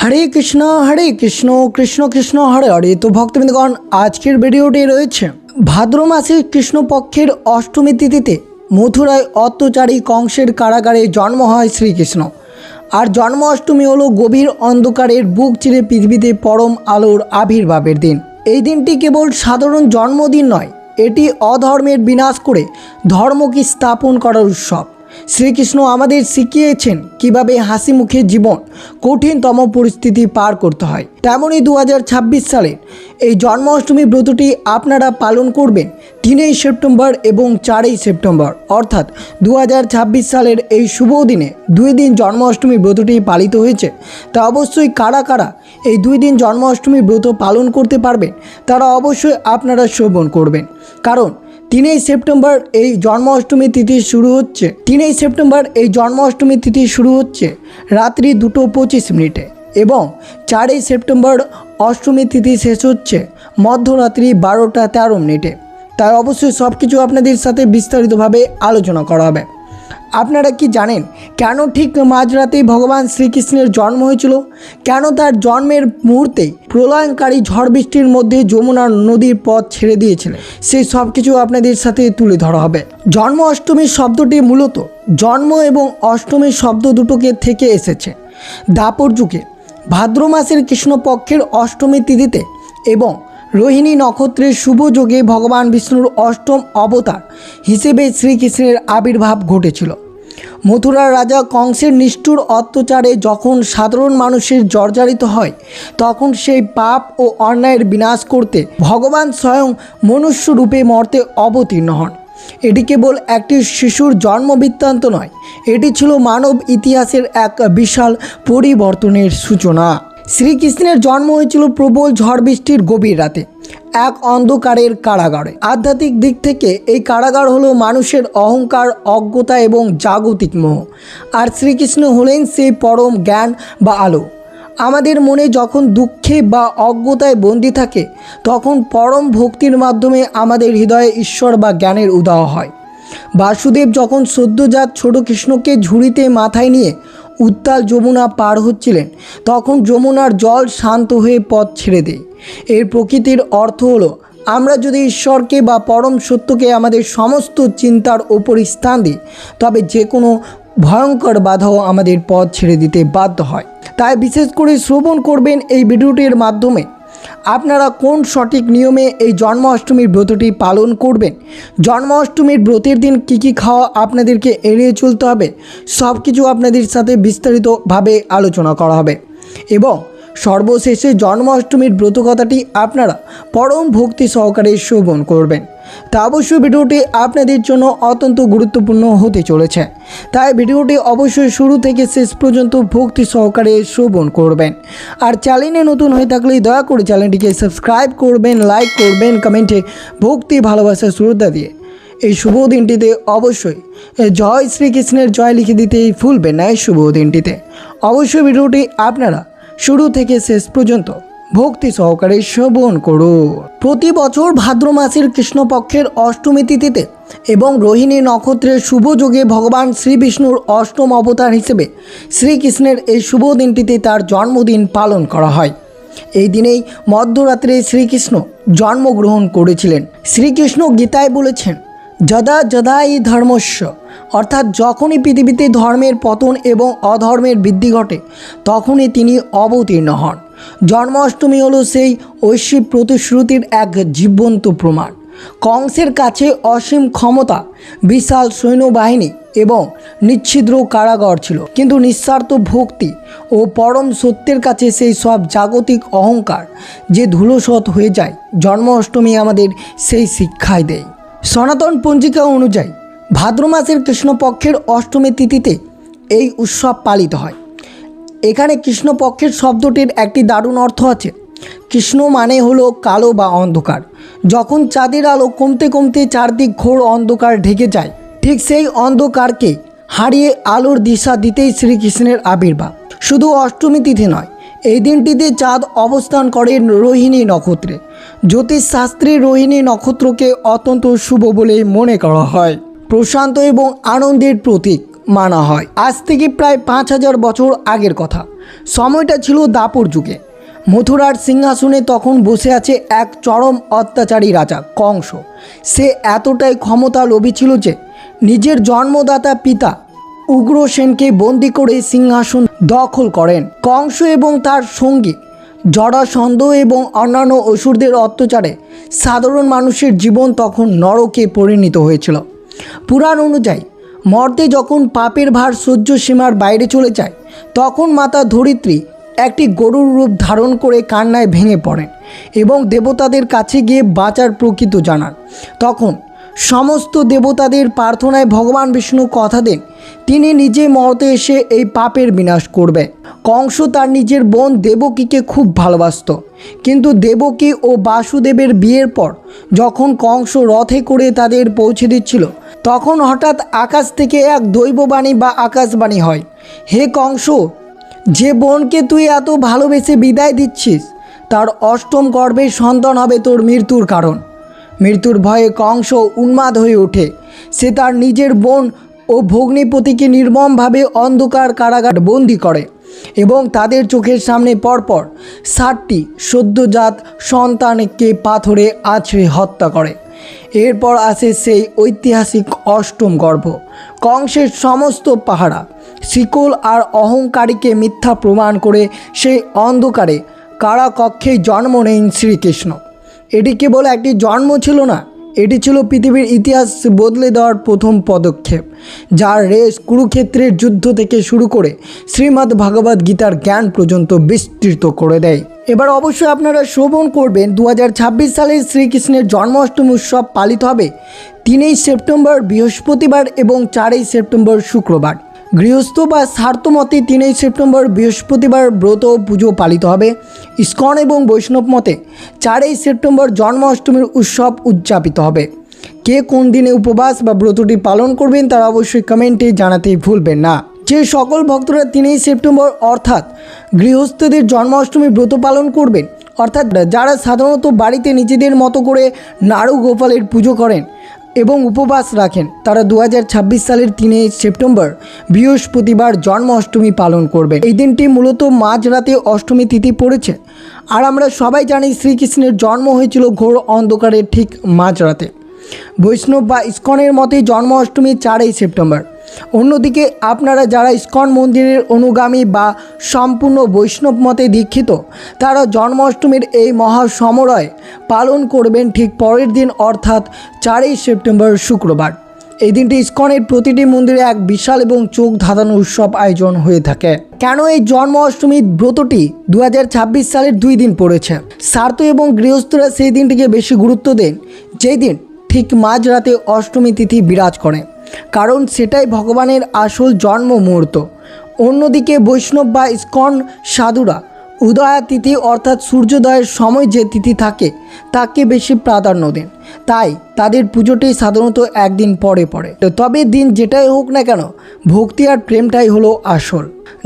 হরে কৃষ্ণ কৃষ্ণ কৃষ্ণ হরে হরে। তো ভক্তবৃন্দগণ, আজকের ভিডিওটি রয়েছে ভাদ্র মাসের কৃষ্ণপক্ষের অষ্টমী তিথিতে মথুরায় অত্যাচারী কংসের কারাগারে জন্ম হয় শ্রীকৃষ্ণ। আর জন্ম অষ্টমী হলো গভীর অন্ধকারের বুক চিরে পৃথিবীতে পরম আলোর আবির্ভাবের দিন। এই দিনটি কেবল সাধারণ জন্মদিন নয়, এটি অধর্মের বিনাশ করে ধর্মকে স্থাপন করার উৎসব। শ্রীকৃষ্ণ আমাদের শিখিয়েছেন কিভাবে হাসি মুখে জীবন কঠিনতম পরিস্থিতি পার করতে হয়। তেমনই 2026 সালের এই জন্মাষ্টমী ব্রতটি আপনারা পালন করবেন 3 সেপ্টেম্বর এবং 4 সেপ্টেম্বর, অর্থাৎ 2026 সালের এই শুভ দিনে 2 দিন জন্মাষ্টমী ব্রতটি পালিত হয়েছে। তা অবশ্যই কারা কারা এই 2 দিন জন্মাষ্টমী ব্রত পালন করতে পারবেন তারা অবশ্যই আপনারা শ্রবণ করবেন, কারণ 3 সেপ্টেম্বর এই জন্মাষ্টমী তিথি শুরু হচ্ছে। 3 সেপ্টেম্বর এই জন্মাষ্টমী তিথি শুরু হচ্ছে রাত্রি 2:25 এবং 4 সেপ্টেম্বর অষ্টমী তিথি শেষ হচ্ছে মধ্যরাত্রি 12:13। তাই অবশ্যই সব কিছু আপনাদের সাথে বিস্তারিতভাবে আলোচনা করা হবে। আপনারা কি জানেন কেন ঠিক মাঝরাতেই ভগবান শ্রীকৃষ্ণের জন্ম হয়েছিল? কেন তার জন্মের মুহূর্তেই প্রলয়ঙ্কারী ঝড় বৃষ্টির মধ্যে যমুনা নদীর পথ ছেড়ে দিয়েছিলেন? সেই সব কিছু আপনাদের সাথে তুলে ধরা হবে। জন্ম অষ্টমীর শব্দটি মূলত জন্ম এবং অষ্টমী শব্দ দুটোকে থেকে এসেছে। দ্বাপর যুগে ভাদ্র মাসের কৃষ্ণপক্ষের অষ্টমী তিথিতে এবং রোহিণী নক্ষত্রের শুভ যোগে ভগবান বিষ্ণুর অষ্টম অবতার হিসেবে শ্রীকৃষ্ণের আবির্ভাব ঘটেছিল। মথুরার রাজা কংসের নিষ্ঠুর অত্যাচারে যখন সাধারণ মানুষের জর্জরিত হয়, তখন সেই পাপ ও অন্যায়ের বিনাশ করতে ভগবান স্বয়ং মনুষ্য রূপে মর্তে অবতীর্ণ হন। এটি কেবল একটি শিশুর জন্ম বৃত্তান্ত নয়, এটি ছিল মানব ইতিহাসের এক বিশাল পরিবর্তনের সূচনা। শ্রীকৃষ্ণের জন্ম হয়েছিল প্রবল ঝড় বৃষ্টির গভীর রাতে এক অন্ধকারের কারাগারে। আধ্যাত্মিক দিক থেকে এই কারাগার হলো মানুষের অহংকার, অজ্ঞতা এবং জাগতিক মোহ। আর শ্রীকৃষ্ণ হলেন সেই পরম জ্ঞান বা আলো। আমাদের মনে যখন দুঃখে বা অজ্ঞতায় বন্দী থাকে, তখন পরম ভক্তির মাধ্যমে আমাদের হৃদয়ে ঈশ্বর বা জ্ঞানের উদয় হয়। বাসুদেব যখন সদ্যজাত ছোট কৃষ্ণকে ঝুড়িতে মাথায় নিয়ে উত্তাল যমুনা পার হচ্ছিলেন, তখন যমুনার জল শান্ত হয়ে পথ ছেড়ে দেয়। এর প্রকৃতির অর্থ হলো, আমরা যদি ঈশ্বরকে বা পরম সত্যকে আমাদের সমস্ত চিন্তার ওপর স্থান দিই, তবে যে কোনো ভয়ঙ্কর বাধাও আমাদের পথ ছেড়ে দিতে বাধ্য হয়। তাই বিশেষ করে শ্রবণ করবেন এই ভিডিওটির মাধ্যমে আপনারা কোন সঠিক নিয়মে এই জন্মাষ্টমীর ব্রতটি পালন করবেন, জন্মাষ্টমীর ব্রতের দিন কী কী খাওয়া আপনাদেরকে এড়িয়ে চলতে হবে, সব কিছু আপনাদের সাথে বিস্তারিতভাবে আলোচনা করা হবে। এবং সর্বশেষে জন্মাষ্টমীর ব্রতকথাটি আপনারা পরম ভক্তি সহকারে শ্রবণ করবেন। তা অবশ্যই ভিডিওটি আপনাদের জন্য অত্যন্ত গুরুত্বপূর্ণ হতে চলেছে, তাই ভিডিওটি অবশ্যই শুরু থেকে শেষ পর্যন্ত ভক্তি সহকারে শ্রবণ করবেন। আর চ্যানেলে নতুন হয়ে থাকলে দয়া করে চ্যানেলটিকে সাবস্ক্রাইব করবেন, লাইক করবেন, কমেন্টে ভক্তি ভালোবাসা শ্রদ্ধা দিয়ে এই শুভ দিনটিতে অবশ্যই জয় শ্রীকৃষ্ণের জয় লিখে দিতেই ভুলবেন না। এই শুভ দিনটিতে অবশ্যই ভিডিওটি আপনারা শুরু থেকে শেষ পর্যন্ত ভক্তি সহকারে শ্রবণ করুন। প্রতি বছর ভাদ্র মাসের কৃষ্ণপক্ষের অষ্টমী তিথিতে এবং রোহিণী নক্ষত্রের শুভ যোগে ভগবান শ্রীবিষ্ণুর অষ্টম অবতার হিসেবে শ্রীকৃষ্ণের এই শুভ দিনটিতে তার জন্মদিন পালন করা হয়। এই দিনেই মধ্যরাত্রে শ্রীকৃষ্ণ জন্মগ্রহণ করেছিলেন। শ্রীকৃষ্ণ গীতায় বলেছেন, যদা যদাই ধর্মস্য, অর্থাৎ যখনই পৃথিবীতে ধর্মের পতন এবং অধর্মের বৃদ্ধি ঘটে, তখনই তিনি অবতীর্ণ হন। জন্মাষ্টমী হলো সেই ঐশ্বরিক প্রতিশ্রুতির এক জীবন্ত প্রমাণ। কংসের কাছে অসীম ক্ষমতা, বিশাল সৈন্যবাহিনী এবং নিচ্ছিদ্র কারাগার ছিল, কিন্তু নিঃস্বার্থ ভক্তি ও পরম সত্যের কাছে সেই সব জাগতিক অহংকার যে ধূলোসৎ হয়ে যায়। জন্মাষ্টমী আমাদের সেই শিক্ষাই দেয়। সনাতন পঞ্জিকা অনুযায়ী ভাদ্র মাসের কৃষ্ণপক্ষের অষ্টমী তিথিতে এই উৎসব পালিত হয়। এখানে কৃষ্ণপক্ষের শব্দটির একটি দারুণ অর্থ আছে। কৃষ্ণ মানে হলো কালো বা অন্ধকার। যখন চাঁদের আলো কমতে কমতে চারদিক ঘোর অন্ধকার ঢেকে যায়, ঠিক সেই অন্ধকারকে হারিয়ে আলোর দিশা দিতেই শ্রীকৃষ্ণের আবির্ভাব। শুধু অষ্টমী তিথি নয়, এই দিনটিতে চাঁদ অবস্থান করে রোহিণী নক্ষত্রে। জ্যোতিষশাস্ত্রে রোহিণী নক্ষত্রকে অত্যন্ত শুভ বলে মনে করা হয়। প্রশান্ত এবং আনন্দের প্রতীক মানা হয়। আজ থেকে প্রায় 5000 বছর আগের কথা। সময়টা ছিল দাপর যুগে। মথুরার সিংহাসনে তখন বসে আছে এক চরম অত্যাচারী রাজা কংস। সে এতটাই ক্ষমতা লোভী ছিল যে নিজের জন্মদাতা পিতা উগ্রসেনকে বন্দি করে সিংহাসন দখল করেন। কংস এবং তার সঙ্গী জরাসন্ধ এবং অন্যান্য অসুরদের অত্যাচারে সাধারণ মানুষের জীবন তখন নরকে পরিণত হয়েছিল। পুরাণ অনুযায়ী মর্তে যখন পাপের ভার সহ্য সীমার বাইরে চলে যায়, তখন মাতা ধরিত্রী একটি গরুর রূপ ধারণ করে কান্নায় ভেঙে পড়েন এবং দেবতাদের কাছে গিয়ে বাঁচার প্রকৃত জানান। তখন সমস্ত দেবতাদের প্রার্থনায় ভগবান বিষ্ণু কথা দেন তিনি নিজে মর্তে এসে এই পাপের বিনাশ করবে। কংস তার নিজের বোন দেবকীকে খুব ভালোবাসত, কিন্তু দেবকী ও বাসুদেবের বিয়ের পর যখন কংস রথে করে তাদের পৌঁছে দিচ্ছিল, তখন হঠাৎ আকাশ থেকে এক দৈববাণী বা আকাশবাণী হয়, হে কংস, যে বোনকে তুই এত ভালোবেসে বিদায় দিচ্ছিস তার অষ্টম গর্ভের সন্তান হবে তোর মৃত্যুর কারণ। মৃত্যুর ভয়ে কংস উন্মাদ হয়ে ওঠে। সে তার নিজের বোন ও ভগ্নিপতিকে নির্মমভাবে অন্ধকার কারাগার বন্দি করে এবং তাদের চোখের সামনে পরপর 60টি সদ্যজাত সন্তানকে পাথরে আছড়ে হত্যা করে। এরপর আসে সেই ঐতিহাসিক অষ্টম গর্ভ। কংসের সমস্ত পাহারা, শিকল আর অহংকারীকে মিথ্যা প্রমাণ করে সেই অন্ধকারে কারাকক্ষেই জন্ম নেন শ্রীকৃষ্ণ। এটি কেবল একটি জন্ম ছিল না, এটি ছিল পৃথিবীর ইতিহাস বদলে দেওয়ার প্রথম পদক্ষেপ, যার রেশ কুরুক্ষেত্রের যুদ্ধ থেকে শুরু করে শ্রীমদ্ ভগবদ্ গীতার জ্ঞান পর্যন্ত বিস্তৃত করে দেয়। এবার অবশ্যই আপনারা শ্রবণ করবেন 2026 সালে শ্রীকৃষ্ণের জন্মাষ্টমী উৎসব পালিত হবে 3 সেপ্টেম্বর বৃহস্পতিবার এবং 4 সেপ্টেম্বর শুক্রবার। গৃহস্থ বা স্বার্থমতে 3 সেপ্টেম্বর বৃহস্পতিবার ব্রত পুজো পালিত হবে। ইস্কন এবং বৈষ্ণব মতে 4 সেপ্টেম্বর জন্মাষ্টমীর উৎসব উদযাপিত হবে। কে কোন দিনে উপবাস বা ব্রতটি পালন করবেন তারা অবশ্যই কমেন্টে জানাতে ভুলবেন না। যে সকল ভক্তরা 3 সেপ্টেম্বর অর্থাৎ গৃহস্থদের জন্মাষ্টমী ব্রত পালন করবেন, অর্থাৎ যারা সাধারণত বাড়িতে নিজেদের মতো করে নাড়ু গোপালের পুজো করেন এবং উপবাস রাখেন, তারা 2026 সালের 3 সেপ্টেম্বর বৃহস্পতিবার জন্মাষ্টমী পালন করবেন। এই দিনটি মূলত মাঝরাতে অষ্টমী তিথি পড়েছে, আর আমরা সবাই জানি শ্রীকৃষ্ণের জন্ম হয়েছিল ঘোর অন্ধকারে ঠিক মাঝরাতে। বৈষ্ণব বা ইস্কনের মতে জন্মাষ্টমী 4 সেপ্টেম্বর। অন্যদিকে আপনারা যারা ইস্কন মন্দিরের অনুগামী বা সম্পূর্ণ বৈষ্ণব মতে দীক্ষিত, তারা জন্মাষ্টমীর এই মহাসমরয় পালন করবেন ঠিক পরের দিন অর্থাৎ 4 সেপ্টেম্বর শুক্রবার। এই দিনটি ইস্কনের প্রতিটি মন্দিরে এক বিশাল এবং চোখ ধাঁধানো উৎসব আয়োজন হয়ে থাকে। কেন এই জন্মাষ্টমী ব্রতটি 2026 সালের 2 দিন পড়েছে? স্বার্থ এবং গৃহস্থরা সেই দিনটিকে বেশি গুরুত্ব দেন যেই দিন ঠিক মাঝরাতে অষ্টমী তিথি বিরাজ করে, কারণ সেটাই ভগবানের আসল জন্ম মুহূর্ত। অন্যদিকে বৈষ্ণব বা ইস্কন সাধুরা উদয়া তিথি অর্থাৎ সূর্যোদয়ের সময় যে তিথি থাকে তাকে বেশি প্রাধান্য দেন, তাই তাদের পুজোটি সাধারণত একদিন পরে পড়ে। তবে দিন যেটাই হোক না কেন, ভক্তি আর প্রেমটাই হলো আসল।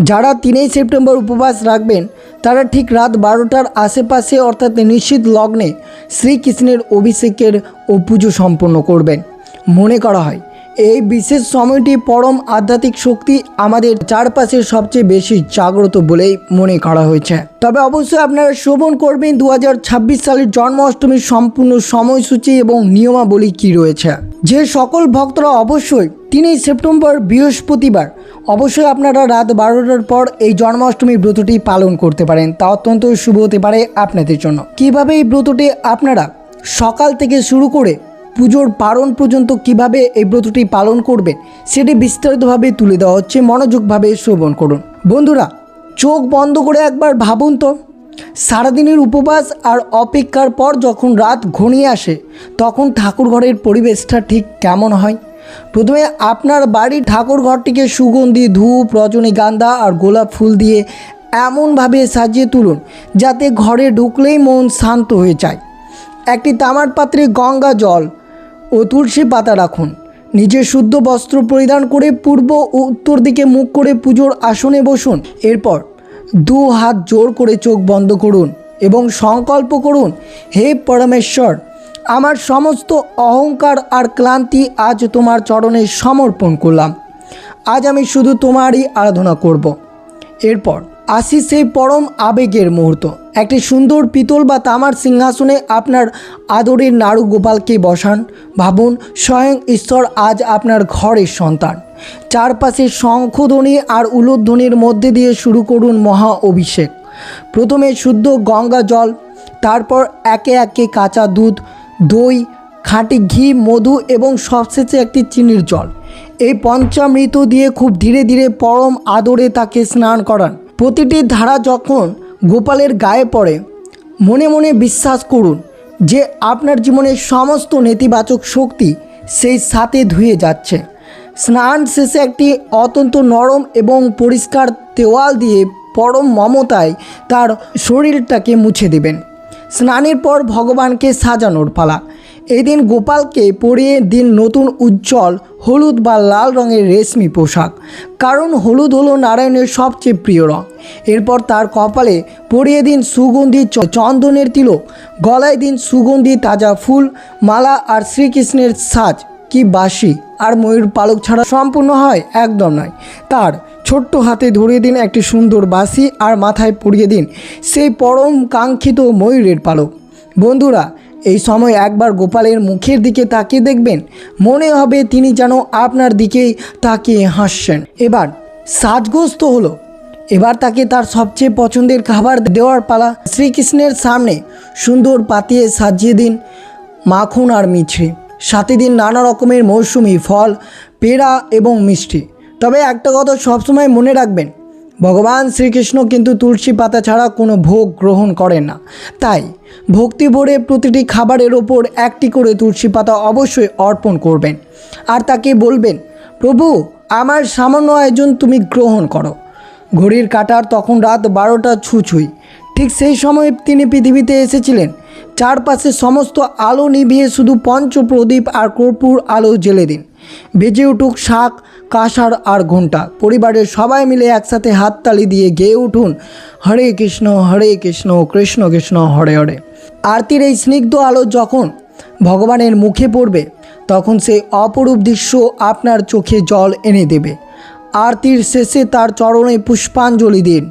যারা 3 সেপ্টেম্বর উপবাস রাখবেন তারা ঠিক রাত 12টার আশেপাশে অর্থাৎ নিশ্চিত লগ্নে শ্রীকৃষ্ণের অভিষেকের ও পুজো সম্পন্ন করবেন। মনে করা হয় এই বিশেষ সময়টি পরম আধ্যাত্মিক শক্তি আমাদের চারপাশে সবচেয়ে বেশি জাগ্রত বলেই মনে করা হয়েছে। তবে অবশ্যই আপনারা শ্রবণ করবেন 2026 সালের জন্মাষ্টমীর সম্পূর্ণ সময়সূচি এবং নিয়মাবলী কী রয়েছে। যে সকল ভক্তরা অবশ্যই 3 সেপ্টেম্বর বৃহস্পতিবার অবশ্যই আপনারা রাত 12টার পর এই জন্মাষ্টমী ব্রতটি পালন করতে পারেন, তা অত্যন্ত শুভ হতে পারে আপনাদের জন্য। কিভাবে এই ব্রতটি আপনারা সকাল থেকে শুরু করে পুজোর পারণ পর্যন্ত কিভাবে এই ব্রতটি পালন করবেন সেটি বিস্তারিতভাবে তুলে দেওয়া হচ্ছে, মনোযোগভাবে শ্রবণ করুন। বন্ধুরা, চোখ বন্ধ করে একবার ভাবুন তো, সারাদিনের উপবাস আর অপেক্ষার পর যখন রাত ঘনিয়ে আসে তখন ঠাকুর ঘরের পরিবেশটা ঠিক কেমন হয়। প্রথমে আপনার বাড়ির ঠাকুর ঘরটিকে সুগন্ধি ধূপ, রজনীগন্ধা আর গোলাপ ফুল দিয়ে এমনভাবে সাজিয়ে তুলুন যাতে ঘরে ঢুকলেই মন শান্ত হয়ে যায়। একটি তামার পাত্রে গঙ্গা জল ও তুলসী পাতা রাখুন। নিজে শুদ্ধ বস্ত্র পরিধান করে পূর্ব ও উত্তর দিকে মুখ করে পুজোর আসনে বসুন। এরপর 2 হাত জোর করে চোখ বন্ধ করুন এবং সংকল্প করুন, হে পরমেশ্বর, আমার সমস্ত অহংকার আর ক্লান্তি আজ তোমার চরণে সমর্পণ করলাম। আজ আমি শুধু তোমারই আরাধনা করব। এরপর আসি সেই পরম আবেগের মুহূর্ত। একটি সুন্দর পিতল বা তামার সিংহাসনে আপনার আদরের নাড়ু গোপালকে বসান। ভাবুন স্বয়ং ঈশ্বর আজ আপনার ঘরের সন্তান। চারপাশে শঙ্খধ্বনি আর উলুধ্বনির মধ্যে দিয়ে শুরু করুন মহা অভিষেক। প্রথমে শুদ্ধ গঙ্গা জল, তারপর একে একে কাঁচা দুধ, দই, খাঁটি ঘি, মধু এবং সবশেষে একটি চিনির জল। এই পঞ্চামৃত দিয়ে খুব ধীরে ধীরে পরম আদরে তাকে স্নান করান। প্রতিটি ধারা যখন গোপালের গায়ে পড়ে, মনে মনে বিশ্বাস করুন যে আপনার জীবনের সমস্ত নেতিবাচক শক্তি সেই সাথে ধুয়ে যাচ্ছে। স্নান শেষে একটি অত্যন্ত নরম এবং পরিষ্কার তোয়াল দিয়ে পরম মমতায় তার শরীরটাকে মুছে দেবেন। স্নানের পর ভগবানকে সাজানোর পালা। এই দিন গোপালকে পরিয়ে দিন নতুন উজ্জ্বল হলুদ বা লাল রঙের রেশমি পোশাক, কারণ হলুদ হলো নারায়ণের সবচেয়ে প্রিয় রঙ। এরপর তার কপালে পরিয়ে দিন সুগন্ধি চন্দনের তিলক, গলায় দিন সুগন্ধি তাজা ফুল মালা। আর শ্রীকৃষ্ণের সাজ কি বাঁশি আর ময়ূর পালক ছাড়া সম্পূর্ণ হয়? একদম নয়। তার ছোট্ট হাতে ধরিয়ে দিন একটি সুন্দর বাঁশি আর মাথায় পরিয়ে দিন সেই পরম কাঙ্ক্ষিত ময়ূরের পালক। বন্ধুরা, এই সময় একবার গোপালের মুখের দিকে তাকিয়ে দেখবেন, মনে হবে তিনি যেন আপনার দিকেই তাকিয়ে হাসছেন। এবার সাজগোস্ত হলো, এবার তাকে তার সবচেয়ে পছন্দের খাবার দেওয়ার পালা। শ্রীকৃষ্ণের সামনে সুন্দর পাতিয়ে সাজিয়ে দিন মাখন আর মিছরি, সাথে দিন নানা রকমের মৌসুমি ফল, পেঁড়া এবং মিষ্টি। তবে একটা কথা সবসময় মনে রাখবেন, ভগবান শ্রীকৃষ্ণ কিন্তু তুলসী পাতা ছাড়া কোনো ভোগ গ্রহণ করেন না। তাই ভক্তি ভরে প্রতিটি খাবারের ওপর একটি করে তুলসী পাতা অবশ্যই অর্পণ করবেন। আর তাকে বলবেন, প্রভু আমার সামান্য আয়োজন তুমি গ্রহণ করো। ঘড়ির কাঁটার তখন রাত 12টা ছুঁই। ঠিক সেই সময় তিনি পৃথিবীতে এসেছিলেন। চারপাশে সমস্ত আলো নিভিয়ে শুধু পঞ্চপ্রদীপ আর কর্পূর আলো জ্বেলে দিন। বেজে উঠুক শাঁখ, কাঁসার আর ঘণ্টা। পরিবারের সবাই মিলে একসাথে হাততালি দিয়ে গেয়ে উঠুন হরে কৃষ্ণ কৃষ্ণ কৃষ্ণ হরে হরে। আরতির এই স্নিগ্ধ আলো যখন ভগবানের মুখে পড়বে, তখন সেই অপরূপ দৃশ্য আপনার চোখে জল এনে দেবে। আরতির শেষে তার চরণে পুষ্পাঞ্জলি দিন।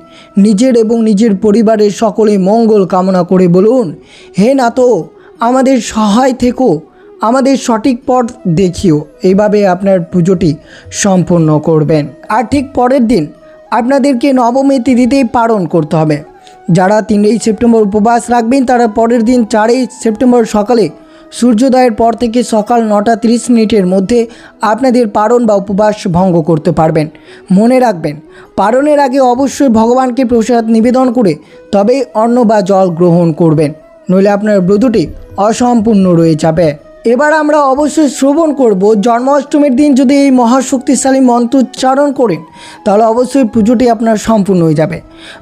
নিজের এবং নিজের পরিবারের সকলে মঙ্গল কামনা করে বলুন, হে নাথ আমাদের সহায় থেকো, আমাদের সঠিক পথ দেখিও। এইভাবে আপনার পুজোটি সম্পূর্ণ করবেন। আর ঠিক পরের দিন আপনাদেরকে নবমী তিথিতেই পালন করতে হবে। যারা 3ই সেপ্টেম্বর উপবাস রাখবেন তারা পরের দিন 4ই সেপ্টেম্বর সকালে সূর্যোদয়ের পর থেকে সকাল 9টা 30 মিনিটের মধ্যে আপনাদের পারণ বা উপবাস ভঙ্গ করতে পারবেন। মনে রাখবেন, পারণের আগে অবশ্যই ভগবানকে প্রসাদ নিবেদন করে তবেই অন্ন বা জল গ্রহণ করবেন, নইলে আপনার ব্রতটি অসম্পূর্ণ রয়ে যাবে। এবার আমরা অবশ্যই শ্রবণ করব, জন্মাষ্টমীর দিন যদি এই মহাশক্তিশালী মন্ত্র উচ্চারণ করেন তাহলে অবশ্যই পুজোটি আপনার সম্পূর্ণ হয়ে যাবে।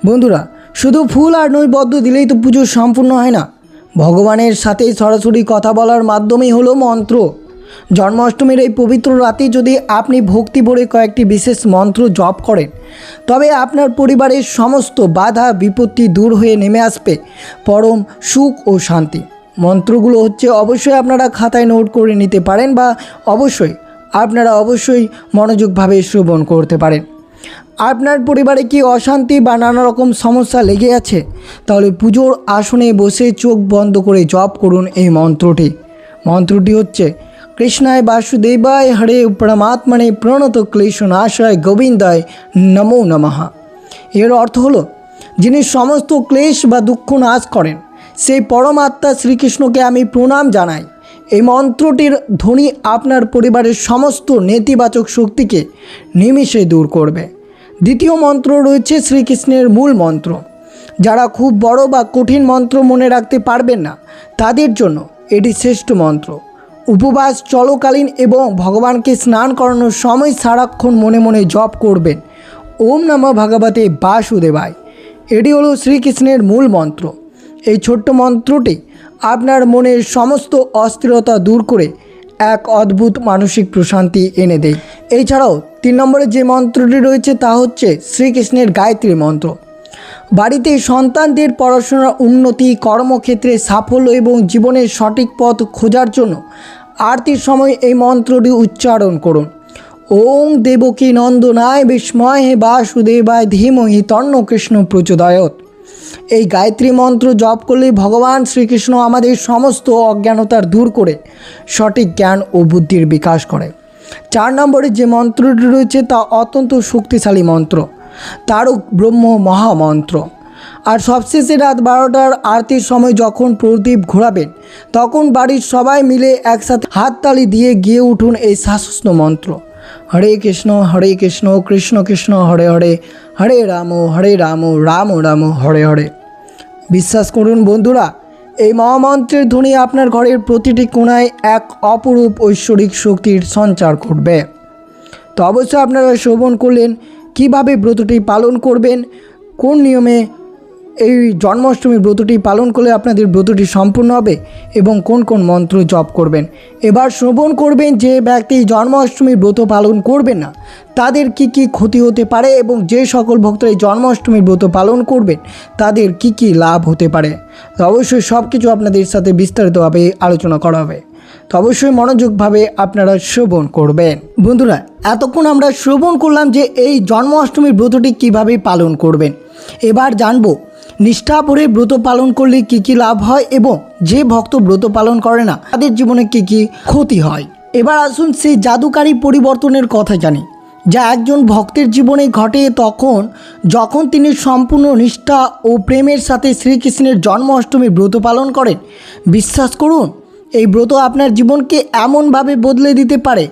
বন্ধুরা, শুধু ফুল আর নৈবেদ্য দিলেই তো পুজো সম্পূর্ণ হয় না। ভগবানের সাথে সরাসরি কথা বলার মাধ্যমেই হলো মন্ত্র। জন্মাষ্টমীর এই পবিত্র রাতে যদি আপনি ভক্তি ভরে কয়েকটি বিশেষ মন্ত্র জপ করেন, তবে আপনার পরিবারের সমস্ত বাধা বিপত্তি দূর হয়ে নেমে আসবে পরম সুখ ও শান্তি। মন্ত্রগুলো হচ্ছে, অবশ্যই আপনারা খাতায় নোট করে নিতে পারেন বা অবশ্যই মনোযোগভাবে শ্রবণ করতে পারেন। আপনার পরিবারে কি অশান্তি বা নানা রকম সমস্যা লেগে আছে, তাহলে পুজোর আসনে বসে চোখ বন্ধ করে জপ করুন এই মন্ত্রটি। মন্ত্রটি হচ্ছে, কৃষ্ণায় বাসুদেবায় হরে পরমাত্মনে প্রণত ক্লেশনাশায় গোবিন্দায় নমো নমঃ। এর অর্থ হলো, যিনি সমস্ত ক্লেশ বা দুঃখ নাশ করেন সেই পরমাত্মা শ্রীকৃষ্ণকে আমি প্রণাম জানাই। এই মন্ত্রটির ধ্বনি আপনার পরিবারের সমস্ত নেতিবাচক শক্তিকে নিমিষে দূর করবে। দ্বিতীয় মন্ত্র রয়েছে শ্রীকৃষ্ণের মূল মন্ত্র। যারা খুব বড় বা কঠিন মন্ত্র মনে রাখতে পারবেন না, তাদের জন্য এটি শ্রেষ্ঠ মন্ত্র। উপবাস চলাকালীন এবং ভগবানকে স্নান করানোর সময় সারাক্ষণ মনে মনে জপ করবেন ওম নমঃ ভগবতে বাসুদেবায়। এটি হলো শ্রীকৃষ্ণের মূল মন্ত্র। এই ছোট্ট মন্ত্রটি আপনার মনের সমস্ত অস্থিরতা দূর করে এক অদ্ভুত মানসিক প্রশান্তি এনে দেয়। এছাড়াও 3 নম্বরে যে মন্ত্রটি রয়েছে তা হচ্ছে শ্রীকৃষ্ণের গায়ত্রী মন্ত্র। বাড়িতে সন্তানদের পড়াশোনার উন্নতি, কর্মক্ষেত্রে সাফল্য এবং জীবনের সঠিক পথ খোঁজার জন্য আরতির সময় এই মন্ত্রটি উচ্চারণ করুন। ওং দেবকী নন্দনায় বিস্ময়ে বাসুদেবায় ধীমহি তন্ন কৃষ্ণ প্রচোদয়ৎ। এই গায়ত্রী মন্ত্র জপ করলে ভগবান শ্রীকৃষ্ণ আমাদের সমস্ত অজ্ঞানতার দূর করে সঠিক জ্ঞান ও বুদ্ধির বিকাশ করে। 4 নম্বরে যে মন্ত্রটি রয়েছে তা অত্যন্ত শক্তিশালী মন্ত্র, তারক ব্রহ্ম মহামন্ত্র। আর সবশেষে রাত 12টার আরতির সময় যখন প্রদীপ ঘোরাবেন তখন বাড়ির সবাই মিলে একসাথে হাততালি দিয়ে গিয়ে উঠুন এই শাস্ত্র মন্ত্র, হরে কৃষ্ণ কৃষ্ণ কৃষ্ণ হরে হরে, হরে রাম রাম রাম হরে হরে। বিশ্বাস করুন বন্ধুরা, এই মহামন্ত্রের ধ্বনি আপনার ঘরের প্রতিটি কোণায় এক অপরূপ ঐশ্বরিক শক্তির সঞ্চার করবে। তো অবশ্যই আপনারা শ্রবণ করলেন কিভাবে ব্রতটি পালন করবেন, কোন নিয়মে এই জন্মাষ্টমীর ব্রতটি পালন করলে আপনাদের ব্রতটি সম্পূর্ণ হবে এবং কোন কোন মন্ত্র জপ করবেন। এবার শ্রবণ করবেন যে ব্যক্তি জন্মাষ্টমীর ব্রত পালন করবেন না তাদের কি কি ক্ষতি হতে পারে এবং যে সকল ভক্তরা এই জন্মাষ্টমীর ব্রত পালন করবেন তাদের কি কি লাভ হতে পারে। তো অবশ্যই সব কিছু আপনাদের সাথে বিস্তারিতভাবে আলোচনা করা হবে, তো অবশ্যই মনোযোগভাবে আপনারা শ্রবণ করবেন। বন্ধুরা, এতক্ষণ আমরা শ্রবণ করলাম যে এই জন্মাষ্টমীর ব্রতটি কিভাবে পালন করবেন। এবার জানবো নিষ্ঠা ভরে ব্রত পালন করলে কি কি লাভ হয় এবং যে ভক্ত ব্রত পালন করে না তাদের জীবনে কি কি ক্ষতি হয়। এবার আসুন সেই জাদুকারী পরিবর্তনের কথা জানি যা একজন ভক্তের জীবনে ঘটে যখন তিনি সম্পূর্ণ নিষ্ঠা ও প্রেমের সাথে শ্রীকৃষ্ণের জন্মাষ্টমীর ব্রত পালন করেন। বিশ্বাস করুন, এই ব্রত আপনার জীবনকে এমনভাবে বদলে দিতে পারে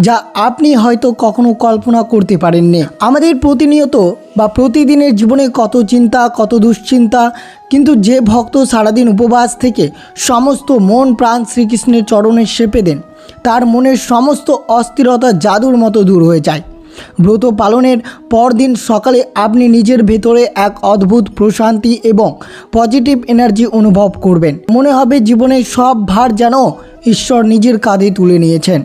যা আপনি হয়তো কখনো কল্পনা করতে পারেননি। আমাদের প্রতিনিয়ত বা প্রতিদিনের জীবনে কত চিন্তা, কত দুশ্চিন্তা, কিন্তু যে ভক্ত সারাদিন উপবাস থেকে সমস্ত মন প্রাণ শ্রীকৃষ্ণের চরণে সেঁপে দেন তার মনের সমস্ত অস্থিরতা জাদুর মতো দূর হয়ে যায়। ব্রত পালনের পরদিন সকালে আপনি নিজের ভেতরে এক অদ্ভুত প্রশান্তি এবং পজিটিভ এনার্জি অনুভব করবেন। মনে হবে জীবনের সব ভার যেন ঈশ্বর নিজের কাঁধে তুলে নিয়েছেন।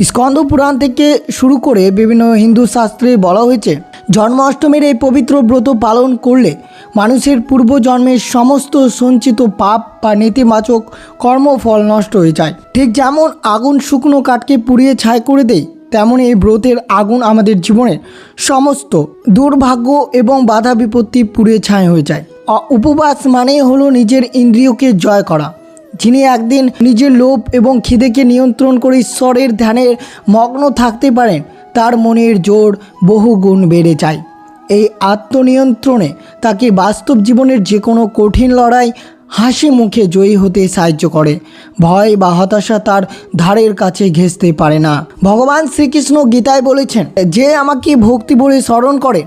স্কন্দ পুরাণ থেকে শুরু করে বিভিন্ন হিন্দু শাস্ত্রে বলা হয়েছে জন্মাষ্টমীর এই পবিত্র ব্রত পালন করলে মানুষের পূর্বজন্মের সমস্ত সঞ্চিত পাপ বা নেতিবাচক কর্মফল নষ্ট হয়ে যায়। ঠিক যেমন আগুন শুকনো কাঠকে পুড়িয়ে ছাই করে দেয়, তেমন এই ব্রতের আগুন আমাদের জীবনের সমস্ত দুর্ভাগ্য এবং বাধা বিপত্তি পুড়িয়ে ছাই হয়ে যায়। উপবাস মানেই হলো নিজের ইন্দ্রিয়কে জয় করা। যিনি একদিন নিজের লোভ এবং খিদেকে নিয়ন্ত্রণ করে ঈশ্বরের ধ্যানে মগ্ন থাকতে পারেন তার মনের জোর বহুগুণ বেড়ে যায়। এই আত্মনিয়ন্ত্রণে তাকে বাস্তব জীবনের যে কোনো কঠিন লড়াই হাসি মুখে জয়ী হতে সাহায্য করে। ভয় বা হতাশা তার ধারের কাছে ঘেঁষতে পারে না। ভগবান শ্রীকৃষ্ণ গীতায় বলেছেন, যে আমাকে ভক্তি ভরে স্মরণ করেন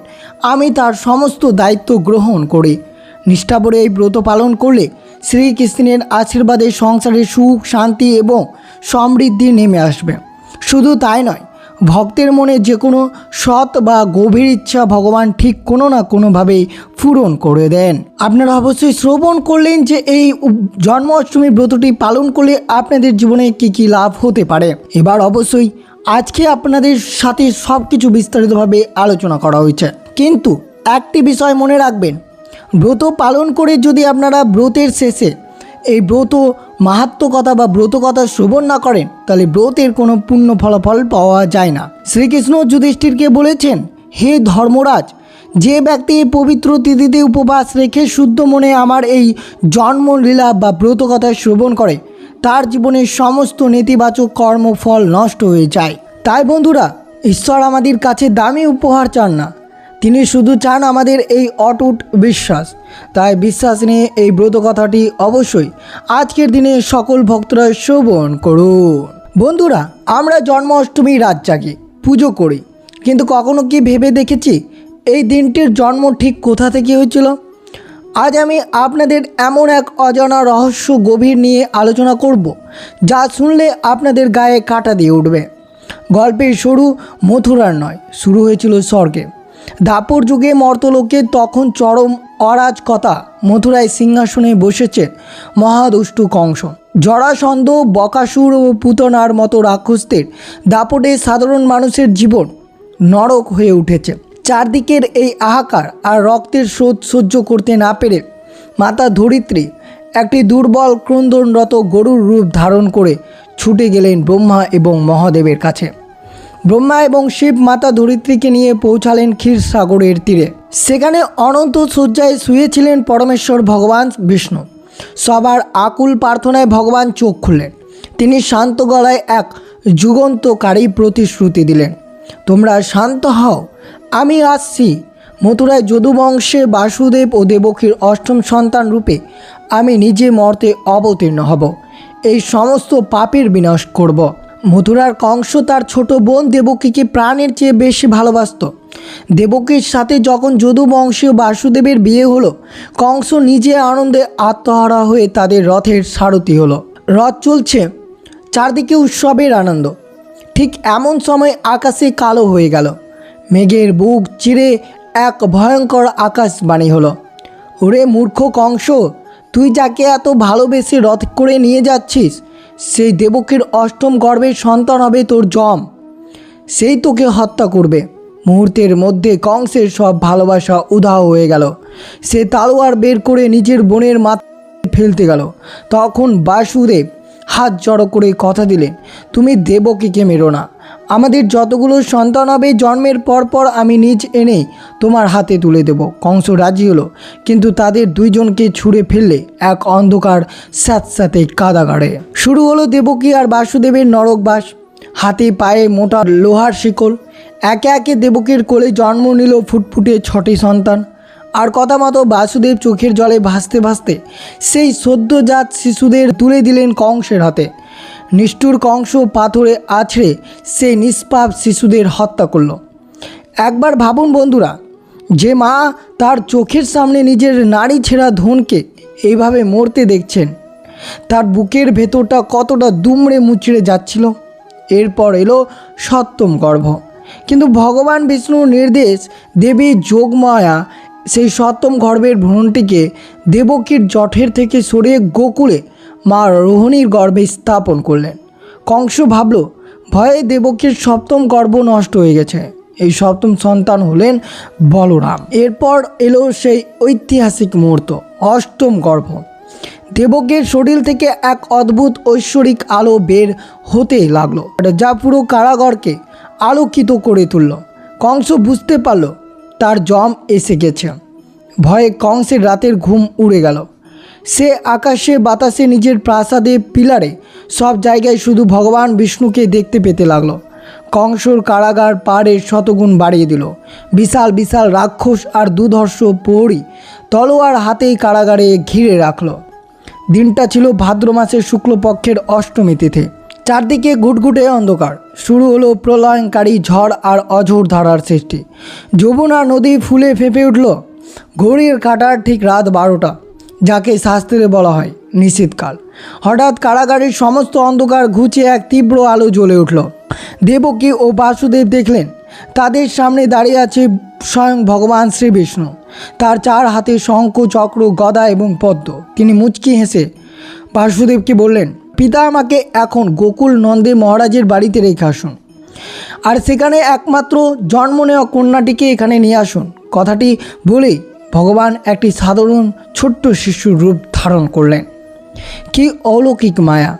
আমি তার সমস্ত দায়িত্ব গ্রহণ করি। নিষ্ঠা ভরে এই ব্রত পালন করলে শ্রীকৃষ্ণের আশীর্বাদে সংসারে সুখ, শান্তি এবং সমৃদ্ধি নেমে আসবে। শুধু তাই নয়, ভক্তের মনে যে কোনো সৎ বা গভীর ইচ্ছা ভগবান ঠিক কোনো না কোনোভাবেই পূরণ করে দেন। আপনারা অবশ্যই শ্রবণ করলেন যে এই জন্মাষ্টমীর ব্রতটি পালন করলে আপনাদের জীবনে কী কী লাভ হতে পারে। এবার অবশ্যই আজকে আপনাদের সাথে সব কিছু বিস্তারিতভাবে আলোচনা করা হয়েছে, কিন্তু একটি বিষয় মনে রাখবেন, ব্রত পালন করে যদি আপনারা ব্রতের শেষে এই ব্রত মাহাত্ম্য কথা বা ব্রত কথা শ্রবণ না করেন তাহলে ব্রতের কোনো পূর্ণ ফলাফল পাওয়া যায় না। শ্রীকৃষ্ণ যুধিষ্ঠিরকে বলেছেন, হে ধর্মরাজ, যে ব্যক্তি এই পবিত্র তিথিতে উপবাস রেখে শুদ্ধ মনে আমার এই জন্মলীলা বা ব্রত কথা শ্রবণ করে তার জীবনের সমস্ত নেতিবাচক কর্মফল নষ্ট হয়ে যায়। তাই বন্ধুরা, ঈশ্বর আমাদের কাছে দামি উপহার চান না, তিনি শুধু চান আমাদের এই অটুট বিশ্বাস। তাই বিশ্বাস নিয়ে এই ব্রত কথাটি অবশ্যই আজকের দিনে সকল ভক্তরা শ্রবণ করুন। বন্ধুরা, আমরা জন্মাষ্টমী রাত জাগি, পুজো করি, কিন্তু কখনো কি ভেবে দেখেছি এই দিনটির জন্ম ঠিক কোথা থেকে হয়েছিল? আজ আমি আপনাদের এমন এক অজানা রহস্য গভীর নিয়ে আলোচনা করব যা শুনলে আপনাদের গায়ে কাঁটা দিয়ে উঠবে। গল্পের শুরু মথুরার নয়, শুরু হয়েছিল স্বর্গে। দাপর যুগে মর্তলোকে তখন চরম অরাজকতা। মথুরায় সিংহাসনে বসেছেন মহাদুষ্টু কংস, জরাসন্ধ, বকাসুর ও পুতনার মতো রাক্ষসদের দাপটে সাধারণ মানুষের জীবন নরক হয়ে উঠেছে। চারদিকের এই হাহাকার আর রক্তের স্রোত সহ্য করতে না পেরে মাতা ধরিত্রী একটি দুর্বল ক্রন্দনরত গরুর রূপ ধারণ করে ছুটে গেলেন ব্রহ্মা এবং মহাদেবের কাছে। ব্রহ্মা এবং শিব মাতা ধরিত্রীকে নিয়ে পৌঁছালেন ক্ষীরসাগরের তীরে। সেখানে অনন্ত শয্যায় শুয়েছিলেন পরমেশ্বর ভগবান বিষ্ণু। সবার আকুল প্রার্থনায় ভগবান চোখ খুললেন। তিনি শান্ত গলায় এক যুগান্তকারী প্রতিশ্রুতি দিলেন, তোমরা শান্ত হও, আমি আসছি। মথুরায় যদুবংশে বাসুদেব ও দেবকীর অষ্টম সন্তান রূপে আমি নিজে মর্তে অবতীর্ণ হব, এই সমস্ত পাপের বিনাশ করব। মথুরার কংস তার ছোট বোন দেবকীকে প্রাণের চেয়ে বেশি ভালোবাসত। দেবকীর সাথে যখন যদুবংশীয় বাসুদেবের বিয়ে হলো, কংস নিজে আনন্দে আত্মহারা হয়ে তাদের রথের সারথি হলো। রথ চলছে, চারদিকে উৎসবের আনন্দ। ঠিক এমন সময় আকাশে কালো হয়ে গেল। মেঘের বুক চিরে এক ভয়ঙ্কর আকাশবাণী হলো, ওরে মূর্খ কংস, তুই যাকে এত ভালোবেসে রথ করে নিয়ে যাচ্ছিস, সেই দেবকীর অষ্টম গর্ভের সন্তান হবে তোর যম, সেই তোকে হত্যা করবে। মুহূর্তের মধ্যে কংসের সব ভালোবাসা উধাও হয়ে গেল। সে তালোয়ার বের করে নিজের বোনের মাথায় ফেলতে গেল। তখন বাসুদেব হাত জড়ো করে কথা দিলেন, তুমি দেবকীকে মেরো না। আমাদের যতগুলো সন্তান হবে জন্মের পর পর আমি নিজ এনে তোমার হাতে তুলে দেব। কংস রাজি হলো, কিন্তু তাদের দুইজনকে ছুঁড়ে ফেললে এক অন্ধকার স্যাঁতস্যাঁতে কারাগারে। শুরু হলো দেবকী আর বাসুদেবের নরকবাস। হাতে পায়ে মোটা লোহার শিকল। একে একে দেবকীর কোলে জন্ম নিল ফুটফুটে 6টি সন্তান। আর কথা মতো বাসুদেব চোখের জলে ভাসতে ভাসতে সেই সদ্যজাত শিশুদের তুলে দিলেন কংসের হাতে। নিষ্ঠুর কংস পাথরে আছড়ে সেই নিষ্পাপ শিশুদের হত্যা করল। একবার ভাবুন বন্ধুরা, যে মা তার চোখের সামনে নিজের নারী ছেঁড়া ধনকে এইভাবে মরতে দেখছেন, তার বুকের ভেতরটা কতটা দুমড়ে মুচড়ে যাচ্ছিল। এরপর এলো সপ্তম গর্ভ। কিন্তু ভগবান বিষ্ণুর নির্দেশ, দেবী যোগমায়া সেই সপ্তম গর্ভের ভ্রূণটিকে দেবকীর জঠের থেকে সরিয়ে গোকুলে মা রোহিণীর গর্ভে স্থাপন করলেন। কংস ভাবল, ভয়ে দেবকীর সপ্তম গর্ভ নষ্ট হয়ে গেছে। এই সপ্তম সন্তান হলেন বলরাম। এরপর এলো সেই ঐতিহাসিক মুহূর্ত, অষ্টম গর্ভ। দেবকীর শরীর থেকে এক অদ্ভুত ঐশ্বরিক আলো বের হতে লাগলো, যা পুরো কারাগারকে আলোকিত করে তুলল। কংস বুঝতে পারল তার যম এসে গেছে। ভয়ে কংসের রাতের ঘুম উড়ে গেল। সে আকাশে বাতাসে নিজের প্রাসাদে পিলারে সব জায়গায় শুধু ভগবান বিষ্ণুকে দেখতে পেতে লাগলো। কংসর কারাগার পাহাড়ের শতগুণ বাড়িয়ে দিল। বিশাল বিশাল রাক্ষস আর দুধর্ষ প্রহরী তলোয়ার হাতেই কারাগারে ঘিরে রাখল। দিনটা ছিল ভাদ্র মাসের শুক্লপক্ষের অষ্টমী তিথি। চারদিকে ঘুটঘুটে অন্ধকার। শুরু হলো প্রলয়ঙ্কারী ঝড় আর অঝোর ধারার সৃষ্টি। যমুনা নদী ফুলে ফেঁপে উঠল। ঘড়ির কাঁটার ঠিক রাত 12টা, যাকে শাস্ত্রে বলা হয় নিশীথকাল। হঠাৎ কারাগারের সমস্ত অন্ধকার ঘুচে এক তীব্র আলো জ্বলে উঠল। দেবকী ও বাসুদেব দেখলেন তাদের সামনে দাঁড়িয়ে আছে স্বয়ং ভগবান শ্রী বিষ্ণু। তার 4 হাতে শঙ্খ, চক্র, গদা এবং পদ্ম। তিনি মুচকি হেসে বাসুদেবকে বললেন, পিতা আমাকে এখন গোকুল নন্দে মহারাজের বাড়িতে রেখে আসুন, আর সেখানে একমাত্র জন্ম নেওয়া কন্যাটিকে এখানে নিয়ে আসুন। কথাটি বলেই ভগবান একটি সাধারণ ছোট্ট শিশুর রূপ ধারণ করলেন। কি অলৌকিক মায়া!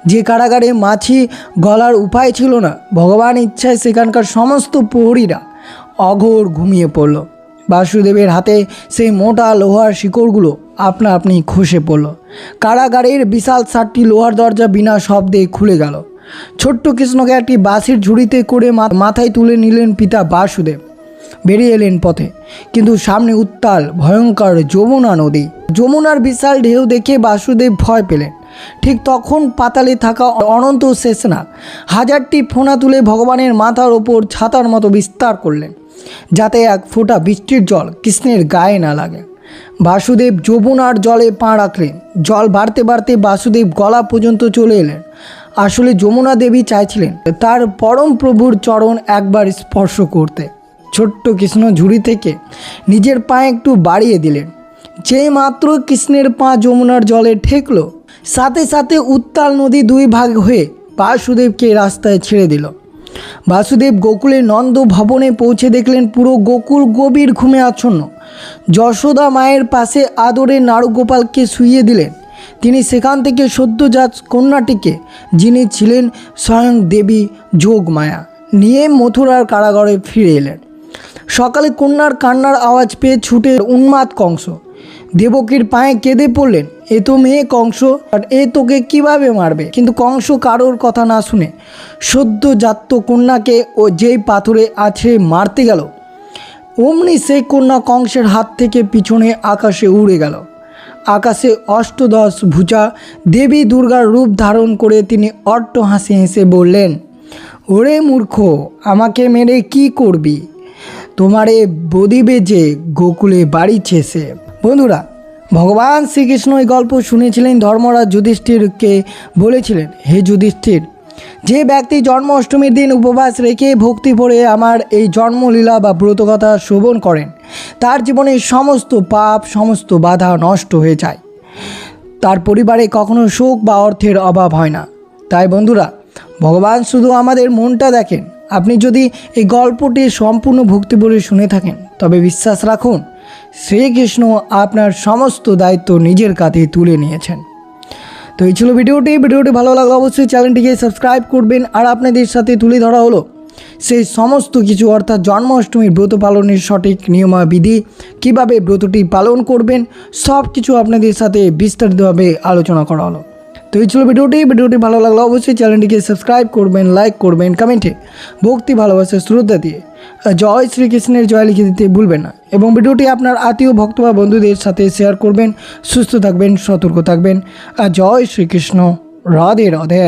যে কারাগারে মাছি গলার উপায় ছিল না, ভগবান ইচ্ছায় সেখানকার সমস্ত প্রহরীরা অঘোর ঘুমিয়ে পড়ল। বাসুদেবের হাতে সেই মোটা লোহার শিকড়গুলো আপনা আপনি খসে পড়ল। কারাগারের বিশাল 7টি লোহার দরজা বিনা শব্দে খুলে গেল। ছোট্ট কৃষ্ণকে একটি বাঁশের ঝুড়িতে করে মাথায় তুলে নিলেন পিতা বাসুদেব। বেরিয়ে এলেন পথে, কিন্তু সামনে উত্তাল ভয়ঙ্কর যমুনা নদী। যমুনার বিশাল ঢেউ দেখে বাসুদেব ভয় পেলেন। ঠিক তখন পাতালে থাকা অনন্ত শেষনাগ 1000টি ফোঁটা তুলে ভগবানের মাথার ওপর ছাতার মতো বিস্তার করলেন, যাতে এক ফোঁটা বৃষ্টির জল কৃষ্ণের গায়ে না লাগে। বাসুদেব যমুনার জলে পা রাখলেন। জল বাড়তে বাড়তে বাসুদেব গলা পর্যন্ত চলে এলেন। আসলে যমুনা দেবী চাইছিলেন তার পরম প্রভুর চরণ একবার স্পর্শ করতে। ছোট্ট কৃষ্ণ ঝুড়ি থেকে নিজের পা একটু বাড়িয়ে দিলেন। যেই মাত্র কৃষ্ণের পা যমুনার জলে ঠেকল, সাথে সাথে উত্তাল নদী 2 ভাগ হয়ে বাসুদেবকে রাস্তায় ছেড়ে দিল। বাসুদেব গোকুলের নন্দ ভবনে পৌঁছে দেখলেন পুরো গোকুল গভীর ঘুমে আচ্ছন্ন। যশোদা মায়ের পাশে আদরে নারুগোপালকে শুইয়ে দিলেন। তিনি সেখান থেকে সদ্যজাত কন্যাটিকে, যিনি ছিলেন স্বয়ং দেবী যোগমায়া, নিয়ে মথুরার কারাগারে ফিরে এলেন। সকালে কন্যার কান্নার আওয়াজ পেয়ে ছুটে উন্মাদ কংস দেবকীর পায়ে কেঁদে পড়লেন, এ তো মেয়ে কংস, আর এ তোকে কিভাবে মারবে? কিন্তু কংস কারোর কথা না শুনে সদ্যজাত কন্যাকে ও যেই পাথরে আছড়ে মারতে গেল, অমনি সেই কন্যা কংসের হাত থেকে পিছনে আকাশে উড়ে গেল। আকাশে অষ্টদশ ভুজা দেবী দুর্গার রূপ ধারণ করে তিনি অট্ট হাসি হেসে বললেন, ওরে মূর্খ, আমাকে মেরে কি করবি? তোমারে বদিবে যে গোকুলে বাড়িছে সে। বন্ধুরা, ভগবান শ্রীকৃষ্ণ এই গল্প শুনেছিলেন ধর্মরাজ যুধিষ্ঠিরকে বলেছিলেন, হে যুধিষ্ঠির, যে ব্যক্তি জন্ম অষ্টমীর দিন উপবাস রেখে ভক্তি ভরে আমার এই জন্মলীলা বা ব্রতকথা শ্রবণ করেন, তার জীবনের সমস্ত পাপ, সমস্ত বাধা নষ্ট হয়ে যায়। তার পরিবারে কখনো সুখ বা অর্থের অভাব হয় না। তাই বন্ধুরা, ভগবান শুধু আমাদের মনটা দেখেন। আপনি যদি এই গল্পটি সম্পূর্ণ ভক্তি ভরে শুনে থাকেন, তবে বিশ্বাস রাখুন, শ্রীকৃষ্ণ আপনার সমস্ত দায়িত্ব নিজের কাঁধে তুলে নিয়েছেন। তো এই ছিল ভিডিওটি ভালো লাগলে অবশ্যই চ্যানেলটিকে সাবস্ক্রাইব করবেন। আর আপনাদের সাথে তুলে ধরা হলো সেই সমস্ত কিছু, অর্থাৎ জন্মাষ্টমীর ব্রত পালনের সঠিক নিয়মাবিধি, কীভাবে ব্রতটি পালন করবেন, সব কিছু আপনাদের সাথে বিস্তারিতভাবে আলোচনা করা হলো। তো এই ছিল ভিডিওটি ভালো লাগলে অবশ্যই চ্যানেলটিকে সাবস্ক্রাইব করবেন, লাইক করবেন, কমেন্টে ভক্তি ভালোবাসা শ্রদ্ধা দিয়ে জয় শ্রীকৃষ্ণের জয় লিখে দিতে ভুলবেন না। এবং ভিডিওটি আপনার আত্মীয় ভক্ত বা বন্ধুদের সাথে শেয়ার করবেন। সুস্থ থাকবেন, সতর্ক থাকবেন। আর জয় শ্রীকৃষ্ণ, রাধে রাধে।